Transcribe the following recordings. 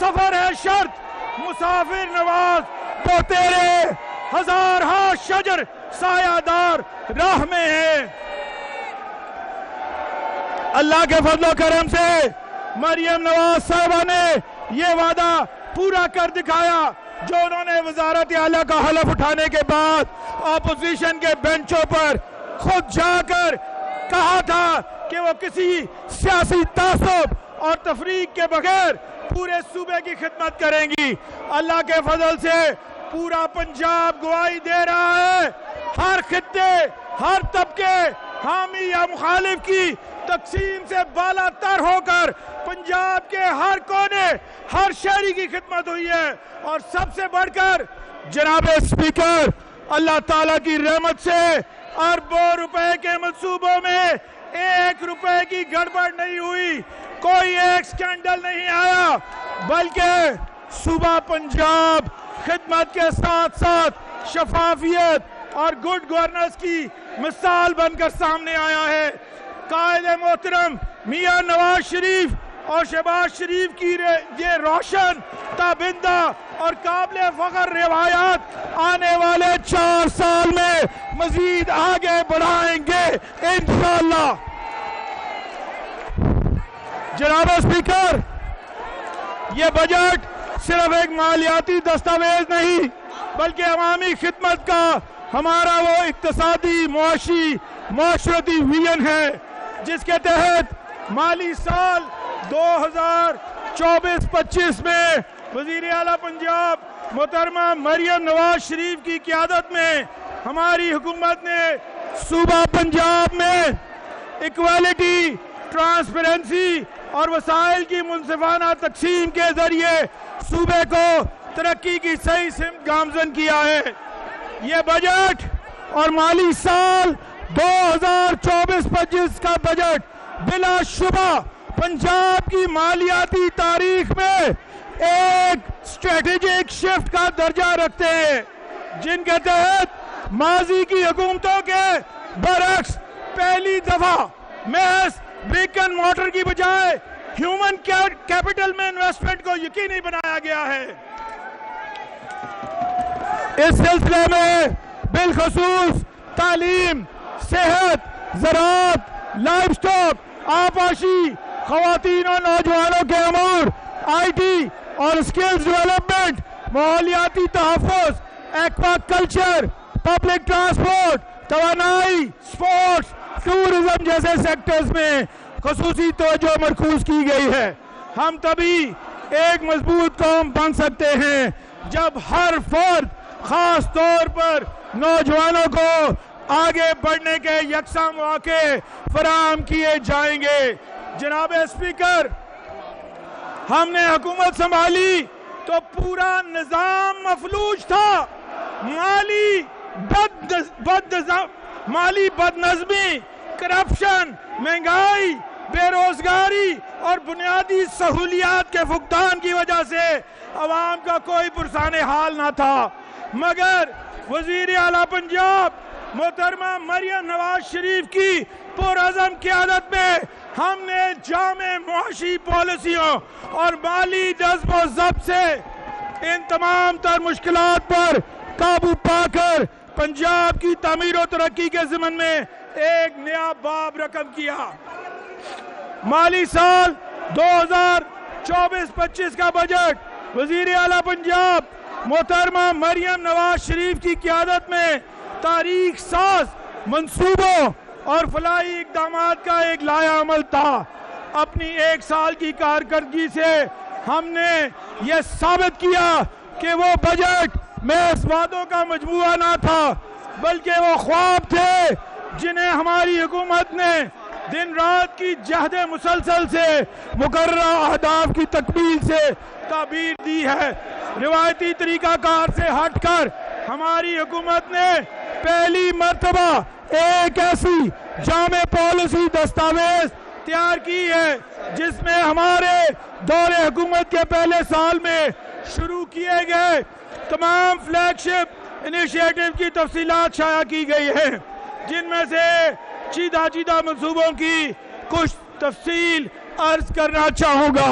سفر ہے شرط مسافر نواز تو تیرے ہزارہا شجر سایہ دار راہ میں ہے۔ اللہ کے فضل و کرم سے مریم نواز صاحبہ نے یہ وعدہ پورا کر دکھایا جو انہوں نے وزارت اعلیٰ کا حلف اٹھانے کے بعد اپوزیشن کے بینچوں پر خود جا کر کہا تھا کہ وہ کسی سیاسی تعصب اور تفریق کے بغیر پورے صوبے کی خدمت کریں گی۔ اللہ کے فضل سے پورا پنجاب گواہی دے رہا ہے، ہر خطے ہر طبقے حامی یا مخالف کی تقسیم سے بالا تر ہو کر پنجاب کے ہر کونے ہر شہری کی خدمت ہوئی ہے۔ اور سب سے بڑھ کر جناب اسپیکر اللہ تعالیٰ کی رحمت سے اربوں روپے کے منصوبوں میں 1 روپے کی گڑبڑ نہیں ہوئی، کوئی ایک سکینڈل نہیں آیا، بلکہ صوبہ پنجاب خدمت کے ساتھ ساتھ شفافیت اور گڈ گورننس کی مثال بن کر سامنے آیا ہے۔ قائد محترم میاں نواز شریف اور شہباز شریف کی یہ روشن تابندہ اور قابل فخر روایات آنے والے 4 سال میں مزید آگے بڑھائیں گے انشاءاللہ۔ جناب اسپیکر، یہ بجٹ صرف ایک مالیاتی دستاویز نہیں بلکہ عوامی خدمت کا ہمارا وہ اقتصادی معاشی معاشرتی ویژن ہے جس کے تحت مالی سال 2024-25 میں وزیر اعلیٰ پنجاب محترمہ مریم نواز شریف کی قیادت میں ہماری حکومت نے صوبہ پنجاب میں ایکویلٹی، ٹرانسپیرنسی اور وسائل کی منصفانہ تقسیم کے ذریعے صوبے کو ترقی کی صحیح سمت گامزن کیا ہے۔ یہ بجٹ اور مالی سال 2024-25 کا بجٹ بلا شبہ پنجاب کی مالیاتی تاریخ میں ایک اسٹریٹجک شفٹ کا درجہ رکھتے ہیں، جن کے تحت ماضی کی حکومتوں کے برعکس پہلی دفعہ محض برک اینڈ مورٹر کی بجائے ہیومن کیپٹل میں انویسٹمنٹ کو یقینی بنایا گیا ہے۔ اس سلسلے میں بالخصوص تعلیم، صحت، زراعت، لائف سٹاک، آبپاشی، خواتین اور نوجوانوں کے امور، آئی ٹی اور سکلز ڈیولپمنٹ، ماحولیاتی تحفظ، ایکوا کلچر، پبلک ٹرانسپورٹ، توانائی، سپورٹس، ٹورزم جیسے سیکٹرز میں خصوصی توجہ مرکوز کی گئی ہے۔ ہم تبھی ایک مضبوط قوم بن سکتے ہیں جب ہر فرد، خاص طور پر نوجوانوں کو آگے بڑھنے کے یکساں مواقع فراہم کیے جائیں گے۔ جناب اسپیکر، ہم نے حکومت سنبھالی تو پورا نظام مفلوج تھا، مالی بدنظمی، کرپشن، مہنگائی، بے روزگاری اور بنیادی سہولیات کے فقدان کی وجہ سے عوام کا کوئی پرسان حال نہ تھا، مگر وزیر اعلیٰ پنجاب محترمہ مریم نواز شریف کی پرعزم قیادت میں ہم نے جامع معاشی پالیسیوں اور مالی جذب و ضبط سے ان تمام تر مشکلات پر قابو پا کر پنجاب کی تعمیر و ترقی کے ضمن میں ایک نیا باب رقم کیا۔ مالی سال 2024-25 کا بجٹ وزیر اعلیٰ پنجاب محترمہ مریم نواز شریف کی قیادت میں تاریخ ساز منصوبوں اور فلاحی اقدامات کا ایک لائحہ عمل تھا۔ اپنی 1 سال کی کارکردگی سے ہم نے یہ ثابت کیا کہ وہ بجٹ محض وعدوں کا مجموعہ نہ تھا بلکہ وہ خواب تھے جنہیں ہماری حکومت نے دن رات کی جہد مسلسل سے مقررہ اہداف کی تکمیل سے تعبیر دی ہے۔ روایتی طریقہ کار سے ہٹ کر ہماری حکومت نے پہلی مرتبہ ایک ایسی جامع پالیسی دستاویز تیار کی ہے جس میں ہمارے دور حکومت کے پہلے سال میں شروع کیے گئے تمام فلیگ شپ انیشیٹو کی تفصیلات شائع کی گئی ہیں، جن میں سے چیدہ منصوبوں کی کچھ تفصیل عرض کرنا چاہوں گا۔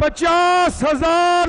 50,000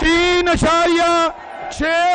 3.6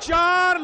4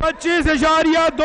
25.2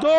2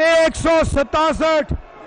167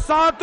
7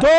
2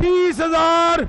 20,000